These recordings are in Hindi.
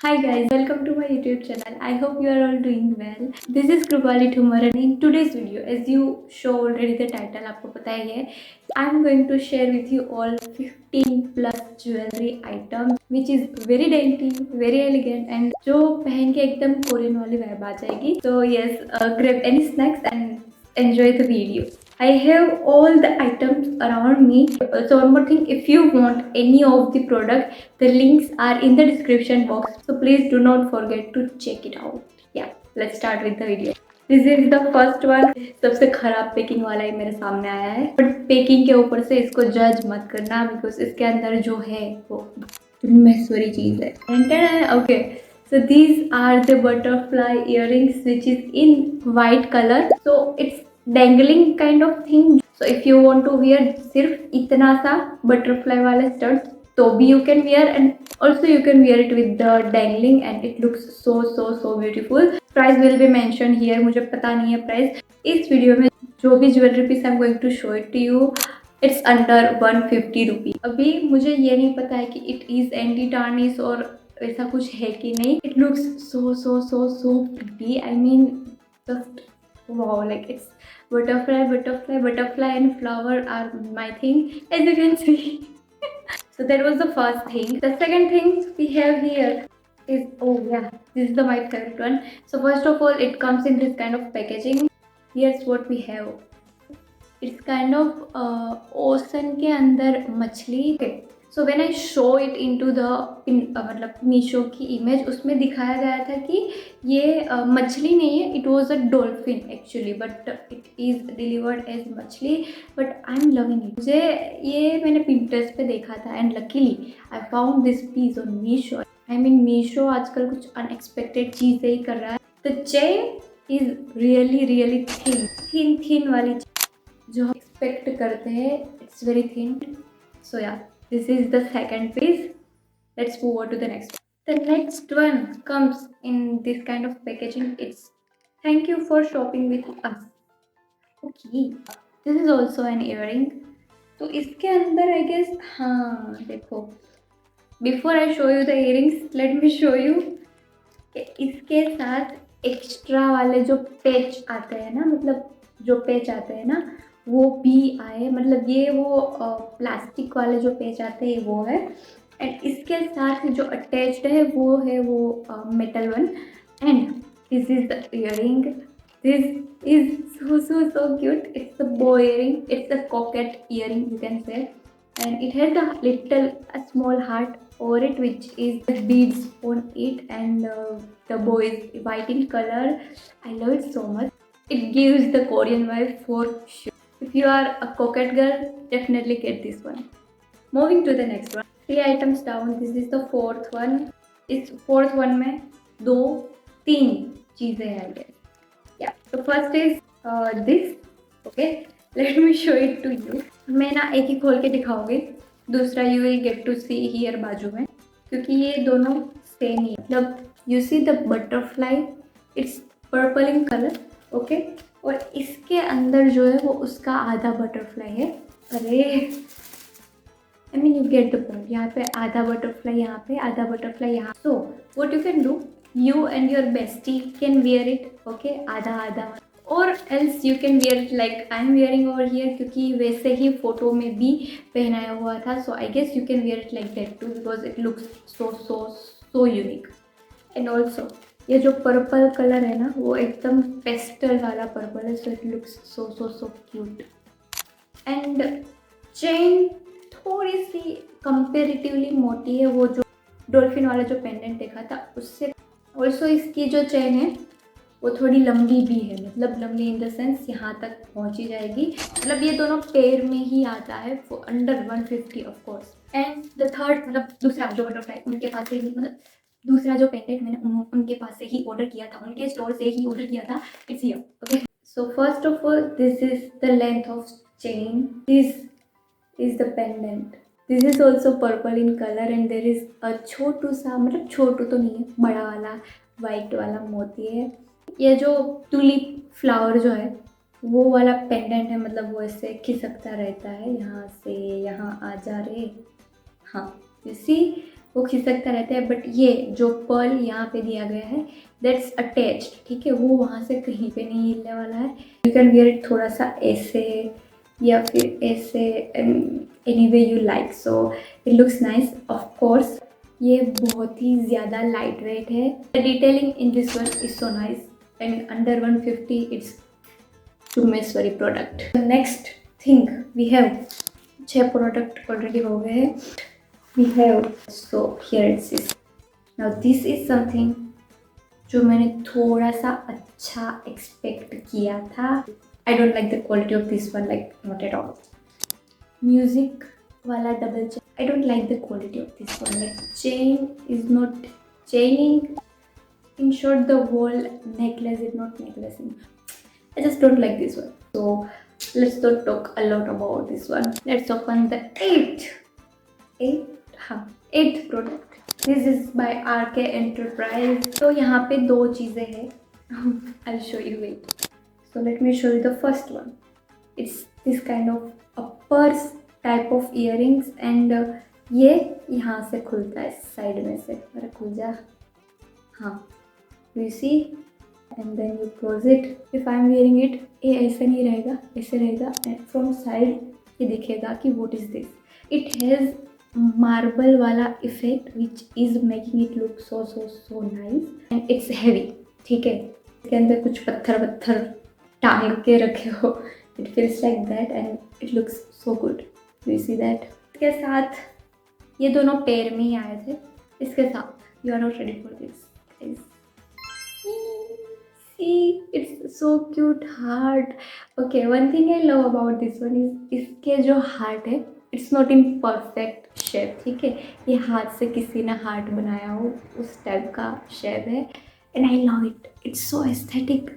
Hi guys, welcome to my YouTube channel. I hope you are all doing well. This is Krupali Thumar and in today's video, as you show already the title, आपको पता ही है, I'm going to share with you all 15 plus jewelry items which is very dainty, very elegant and जो पहन के एकदम कोरियन वाली vibe आ जाएगी. So yes, grab any snacks and enjoy the video. I have all the items around me. So one more thing, if you want any of the product, the links are in the description box. So please do not forget to check it out. Yeah, let's start with the video. This is the first one. सबसे खराब पैकिंग वाला ही मेरे सामने आया है. बट पैकिंग के ऊपर से इसको जज मत करना बिकॉज इसके अंदर जो है वो महेश्वरी चीज है. Okay. So these are the butterfly earrings which is in white color. So it's dangling kind of thing. So if you want to wear सिर्फ इतना सा butterfly वाले studs तो भी you can wear and also you can wear it with the dangling and it looks so beautiful. Price will be mentioned here. मुझे पता नहीं है price. इस वीडियो में जो भी jewellery piece I'm going to show it to you. It's under 150 रुपी. अभी मुझे ये नहीं पता है कि it is anti tarnish और ऐसा कुछ है कि नहीं. It looks so pretty. I mean just wow, like it's butterfly and flower are my thing, as you can see. So that was the first thing. The second thing we have here is, oh yeah, this is my favorite one. So first of all, it comes in this kind of packaging. Here's what we have. It's kind of ocean के अंदर मछली. Okay. So when I show it into the मतलब मीशो की इमेज, उसमें दिखाया गया था कि ये मछली नहीं है, it was a dolphin actually, but it is delivered as मछली. But I am loving it. मुझे ये मैंने पिंटरेस्ट पे देखा था and luckily I found this piece on Meesho. I mean Meesho आजकल कुछ अनएक्सपेक्टेड चीज़ें ही कर रहा है. The chain is really thin वाली जो हम एक्सपेक्ट करते हैं. It's very thin. सो या this is the second piece. Let's move on to the next one. The next one comes in this kind of packaging. It's thank you for shopping with us. Okay. This is also an earring. तो इसके अंदर I guess हाँ देखो. Before I show you the earrings, let me show you कि इसके साथ एक्स्ट्रा वाले जो पैच आते हैं ना, मतलब जो पैच आते हैं ना वो भी आए. मतलब ये वो प्लास्टिक वाले जो पैच आते हैं वो है एंड इसके साथ जो अटैच्ड है वो है वो metal one. And this is the earring. This is so cute. It's a bow earring. It's a coquette earring you can say, and it has a small heart over it which is the beads on it, and the bow is white in color. I love it so much. It gives the Korean vibe for sure. If you are a coquette girl, definitely get this one. Moving to the next one. 3 items down. This is the fourth one. इस fourth one में 2-3 चीज़ें हैं I guess. Yeah. So first is this. Okay. Let me show it to you. मैं ना एक ही खोल के दिखाऊंगी. दूसरा you will get to see here बाजू में, क्योंकि ये दोनों सेम ही है. मतलब you see the butterfly. It's purple in color. Okay. और इसके अंदर जो है वो उसका आधा बटरफ्लाई है. अरे I mean you get the point. यहाँ पे आधा बटरफ्लाई, यहाँ पे आधा बटरफ्लाई, यहाँ. So what you can do, you and your bestie can wear it. Okay, आधा आधा. और else you can wear it like I am wearing over here, क्योंकि वैसे ही फोटो में भी पहनाया हुआ था. So I guess you can wear it like that too because it looks so unique. And also ये जो पर्पल कलर है ना वो एकदम पेस्टल वाला पर्पल है. सो it looks so cute. And chain थोड़ी सी कंपेरेटिवली मोटी है, वो जो डॉल्फिन वाला जो पेंडेंट देखा था उससे. ऑल्सो इसकी जो चेन है वो थोड़ी लंबी भी है, मतलब लंबी इन द सेंस यहाँ तक पहुँची जाएगी. मतलब ये दोनों पेयर में ही आता है for under 150 of course. And the third, मतलब दूसरा जो बटरफ्लाई उनके पास से ही, मतलब दूसरा जो पेंडेंट मैंने उनके पास से ही ऑर्डर किया था, उनके स्टोर से ही ऑर्डर किया था. It's here. Okay. So first of all this is the length of chain. This is the pendant. This is also purple in colour and there is a छोटू सा, मतलब छोटू तो नहीं है, बड़ा वाला वाइट वाला मोती है. ये जो टूलिप फ्लावर जो है वो वाला पेंडेंट है, मतलब वो ऐसे खिसकता रहता है, यहाँ से यहाँ आ जा रहे. हाँ, यू सी वो खिसकता रहता है, बट ये जो पर्ल यहाँ पे दिया गया है दैट्स अटैच्ड, ठीक है, वो वहाँ से कहीं पे नहीं हिलने वाला है। यू कैन वेयर इट थोड़ा सा ऐसे या फिर ऐसे, any way you like, so it looks nice. Of course ये बहुत ही ज़्यादा लाइट वेट है। The detailing in this one is so nice and under 150 it's Tumeswari product. Next thing we have, 6 product already हो गए हैं। We have, so here it's is, now this is something जो मैंने थोड़ा सा अच्छा एक्सपेक्ट किया था। I don't like the quality of this one, like not at all. Music वाला double chain, I don't like the quality of this one, like chain is not chaining. In short, the whole necklace is not necklacing. I just don't like this one. So let's not talk a lot about this one. Let's open the eighth product. This is by RK Enterprise. So यहाँ पे 2 चीज़ें हैं. I'll show you it. So let me show you the first one. It's this kind of a purse type of earrings and ये यहाँ से खुलता है साइड में से। अरे खुल जा, हाँ, do you see? And then you close it. If I am wearing it, ये ऐसे नहीं रहेगा, ऐसे रहेगा and from side ये दिखेगा कि what is this. It has marble वाला effect which is making it look so nice and it's heavy, ठीक है। इसके अंदर कुछ पत्थर टांग के रखे हो, it feels like that and it looks so good. Do you see that? इसके साथ ये दोनों पेयर में ही आए थे। इसके साथ you are not ready for this, guys. See, it's so cute heart. Okay, one thing I love about this one is इसके जो हार्ट है it's not in perfect shape, ठीक है, ये हाथ से किसी ने हार्ट बनाया हो उस टाइप का शेप है and I love it. It's so aesthetic.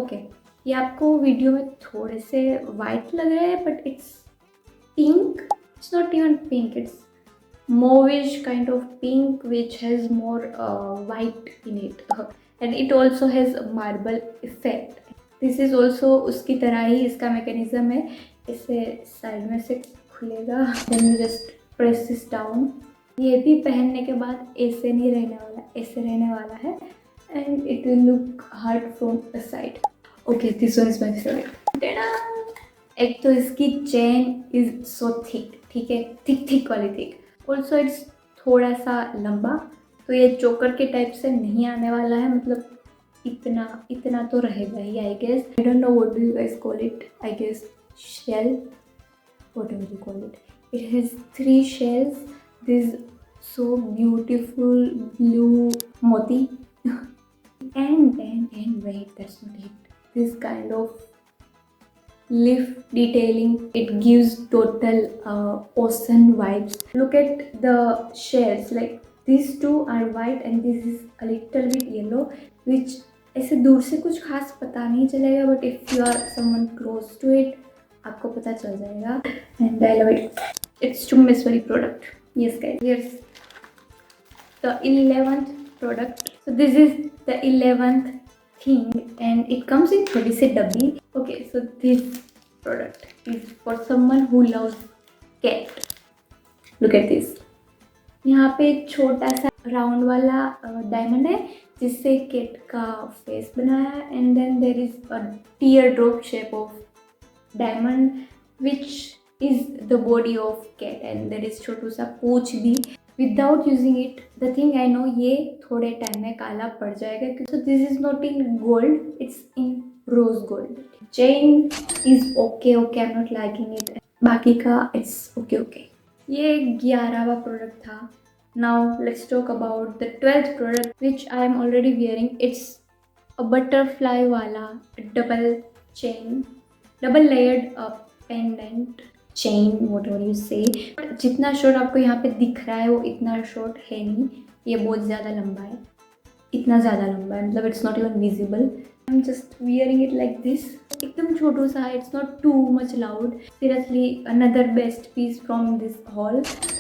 Okay, ये आपको वीडियो में थोड़े से वाइट लग रहे हैं but it's pink. It's not even pink. It's mauvish kind of pink which has more white in it. And it also has a marble effect. This is also उसकी तरह ही इसका मैकेनिज्म है, इसे साइड में से खुलेगा, then you just press this down. ये भी पहनने के बाद ऐसे नहीं रहने वाला, ऐसे रहने वाला है and it will look hard from the side. Okay, this one is my favorite. एक तो इसकी चेन इज so thick, ठीक है, थिक वाली थिक. ऑल्सो इट्स थोड़ा सा लंबा, तो ये चोकर के टाइप से नहीं आने वाला है, मतलब इतना तो रहेगा ही I guess. I don't know what do you guys call it. I guess shell, whatever you call it. It has 3 shells. This so beautiful blue moti and wait, that's not it. This kind of leaf detailing, it gives total ocean vibes. Look at the shells, like these two are white and this is a little bit yellow, which ऐसे दूर से कुछ खास पता नहीं चलेगा, but if you are someone close to it आपको पता चल जाएगा. And I love it. It's Tumeswari product. Yes guys, here's the 11th product. So this is the 11th thing and it comes in थोड़ी सी डब्बी. Okay, so this product is for someone who loves cat. Look at this. यहाँ पे एक छोटा सा राउंड वाला डायमंड है जिससे केट का फेस बनाया है and then there is a tear drop shape of diamond which is the body of cat and there is छोटू सा पूछ भी. Without using it the thing I know ये थोड़े टाइम में काला पड़ जाएगा. So this is not in gold, it's in rose gold. Chain is okay, I am not liking it. बाकी का इट्स ओके. ये 11वां प्रोडक्ट था. Now let's talk about the 12th product which I am already wearing. It's a butterfly wala double chain, double layered pendant chain, whatever you say. जितना शॉर्ट आपको यहाँ पे दिख रहा है वो इतना शॉर्ट है नहीं, ये बहुत ज़्यादा लंबा है, इतना ज़्यादा लंबा है, मतलब it's not even visible. I'm just wearing it like this. एकदम छोटू सा है, it's not too much loud. Seriously, another best piece from this haul.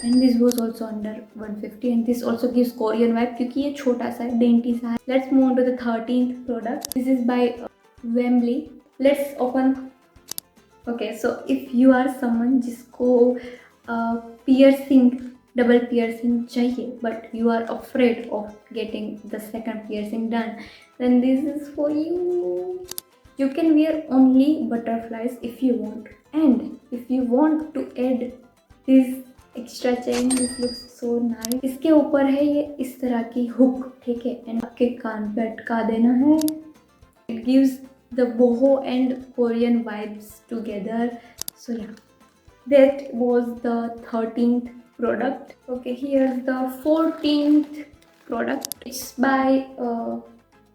And this was also under 150 and this also gives Korean vibe क्योंकि ये छोटा सा है, dainty सा है. Let's move on to the 13th product. This is by Wembley. Let's open. Okay, so if you are someone जिसको piercing डबल पियर्सिंग चाहिए but you are afraid of getting the second piercing done, then this is for you. You can wear only butterflies if you want, and if you want to add this extra chain, this looks so nice. इसके ऊपर है ये इस तरह की हुक, ठीक है, एंड आपके कान पे अटका देना है. It gives the boho and Korean vibes together. So yeah, that was the 13th product. Okay, here's the 14th product. It's by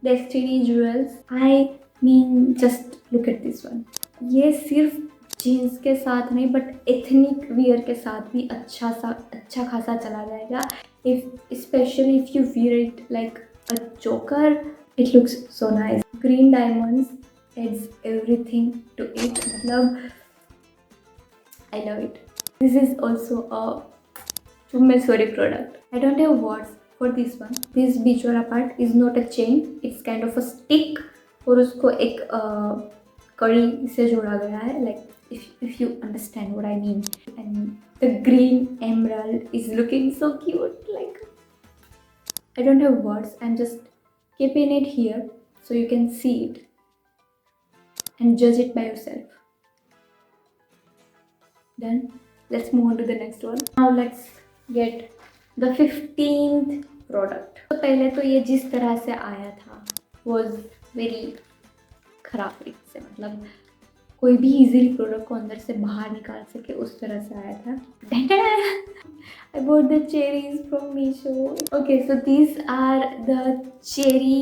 Destiny Jewels. I mean, just look at this one. ये सिर्फ जीन्स के साथ नहीं बट एथनिक वियर के साथ भी अच्छा खासा चला जाएगा. If specially if you wear it like a choker, it looks so nice. Green diamonds adds everything to it. मतलब I love it. This is also a Chumeswari product. I don't have words for this one. This bichwala part is not a chain. It's kind of a stick. और उसको एक कड़ी से जोड़ा गया है. Like if you understand what I mean. And the green emerald is looking so cute. Like I don't have words. I'm just keeping it here so you can see it and judge it by yourself. Done. Let's move on to the next one. Now let's get the 15th product. तो पहले तो ये जिस तरह से आया था was very खराब तरीके से, मतलब कोई भी इजीली प्रोडक्ट को अंदर से बाहर निकाल सके उस तरह से आया था. I bought the cherries from Meesho. Okay, so these are the cherry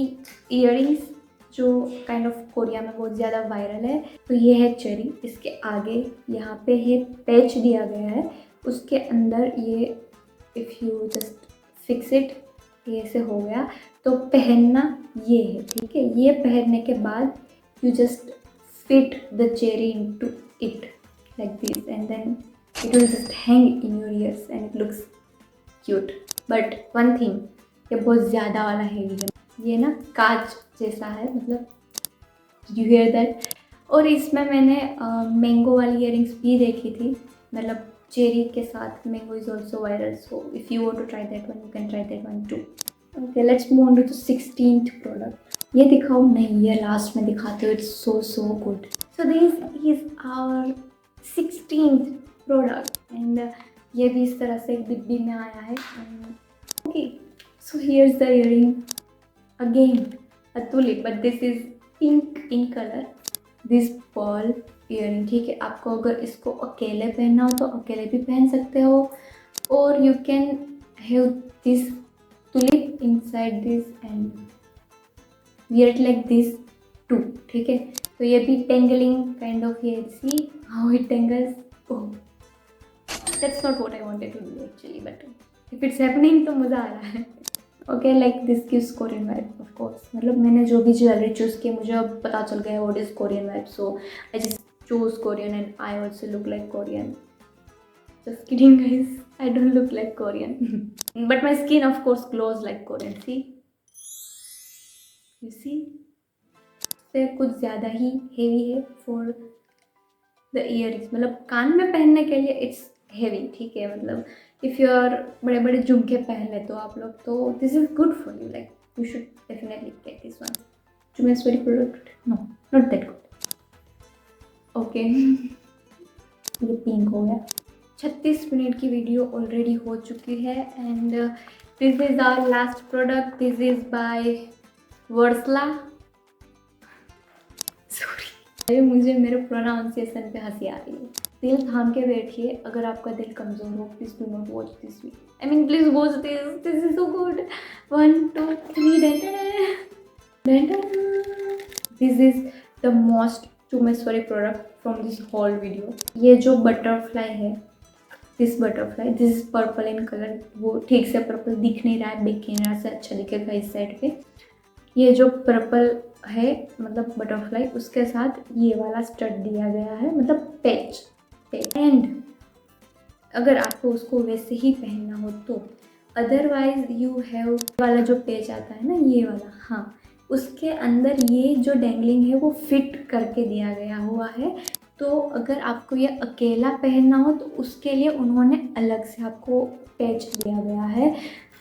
earrings जो काइंड ऑफ कोरिया में बहुत ज़्यादा वायरल है. तो ये है चेरी. इसके आगे यहाँ पे है पैच दिया गया है. उसके अंदर ये if you just fix it ये से हो गया. तो पहनना ये है, ठीक है. ये पहनने के बाद you just fit the cherry into it like this and then it will just hang in your ears and it looks cute. But one thing, ये बहुत ज़्यादा वाला हेवी है. ये ना कांच जैसा है, मतलब यू हियर दैट. और इसमें मैंने मैंगो वाली इयरिंग्स भी देखी थी, मतलब चेरी के साथ. Mango is also viral, so if you want to try that one you can try that one too. Okay, let's move on to the 16th product. ये दिखाओ, नहीं ये लास्ट में दिखाते हो. It's so good. So this is our 16th product and ये भी इस तरह से एक डिब्बी में आया है. Okay, so here's the earring again a tulip, but this is pink in color. This pearl earring, ठीक है. आपको अगर इसको अकेले पहनना हो तो अकेले भी पहन सकते हो, और you can have this tulip inside this and wear it like this too, ठीक है. तो ये भी tangling kind of here. See how it tangles. Oh, that's not what I wanted to do actually, but if it's happening तो मज़ा आ रहा है. Okay, like this gives Korean vibe of course. मतलब मैंने जो भी ज्वेलरी चूज़ किया मुझे अब पता चल गया what is Korean vibe, so I just choose Korean and I also look like Korean. Just kidding guys, I don't look like Korean but my skin of course glows like Korean. See you see, से कुछ ज़्यादा ही हेवी है फॉर द ईयरिंग्स. मतलब कान में पहनने के लिए इट्स हेवी, ठीक है. मतलब इफ़ यू आर बड़े बड़े झुमके पहन लेते हो आप लोग तो this is good for you. Like you should definitely get this one. चुमेश्वरी product, no not that good. Okay, ये पिंक हो गया. 36 मिनट की वीडियो ऑलरेडी हो चुकी है and this is our last product. This is by Versla. Sorry, मुझे मेरे प्रोनाउंसिएशन पे हंसी आ रही है. दिल थाम के बैठिए. अगर आपका दिल कमज़ोर हो please do not watch this video. I mean please watch this. This is so good. 1 2 3 this is the most चुमेश्वरी product from this whole video. ये जो बटरफ्लाई है, this butterfly, this is purple in colour. वो ठीक से पर्पल दिख नहीं रहा है, बैक कैमरा से अच्छा दिखेगा इस साइड पे. ये जो पर्पल है मतलब बटरफ्लाई, उसके साथ ये वाला स्टड दिया गया है, मतलब पैच. एंड अगर आपको उसको वैसे ही पहनना हो तो अदरवाइज यू हैव वाला जो पेज आता है ना, ये वाला, हाँ, उसके अंदर ये जो डेंगलिंग है वो फिट करके दिया गया हुआ है. तो अगर आपको ये अकेला पहनना हो तो उसके लिए उन्होंने अलग से आपको टच दिया गया है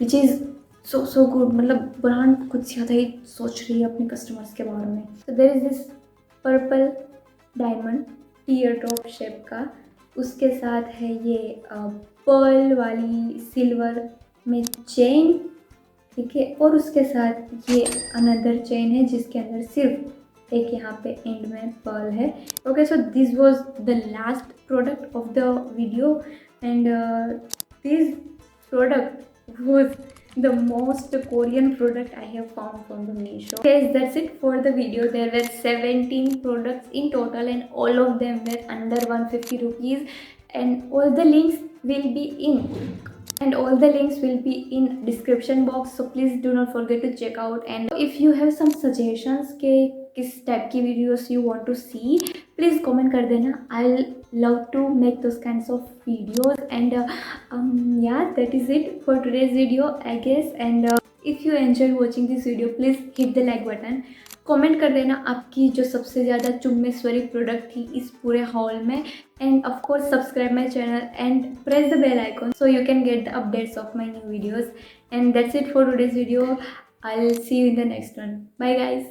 विच इज़ सो गुड। मतलब ब्रांड कुछ ज़्यादा ही सोच रही है अपने कस्टमर्स के बारे में। तो there is this purple diamond tear drop shape का, उसके साथ है ये पर्ल वाली सिल्वर में चेन, ठीक है। और उसके साथ ये अनदर चेन है जिसके अंदर सिर्फ एक यहाँ पे एंड में पर्ल है। Okay, so this was the last product of the video and this product was the most Korean product I have found from the Meesho. Okay, that's it for the video. There were 17 products in total and all of them were under 150 rupees, and all the links will be in description box, so please do not forget to check out. And if you have some suggestions के किस टाइप की videos you want to see, please comment कर देना. I'll love to make those kinds of videos. And yeah, that is it for today's video, I guess. And if you enjoy watching this video, please hit the like button. Comment कर देना आपकी जो सबसे ज़्यादा चुम्मेश्वरी प्रोडक्ट थी इस पूरे हॉल में, and of course subscribe my channel and press the bell icon so you can get the updates of my new videos. And that's it for today's video. I'll see you in the next one. Bye guys.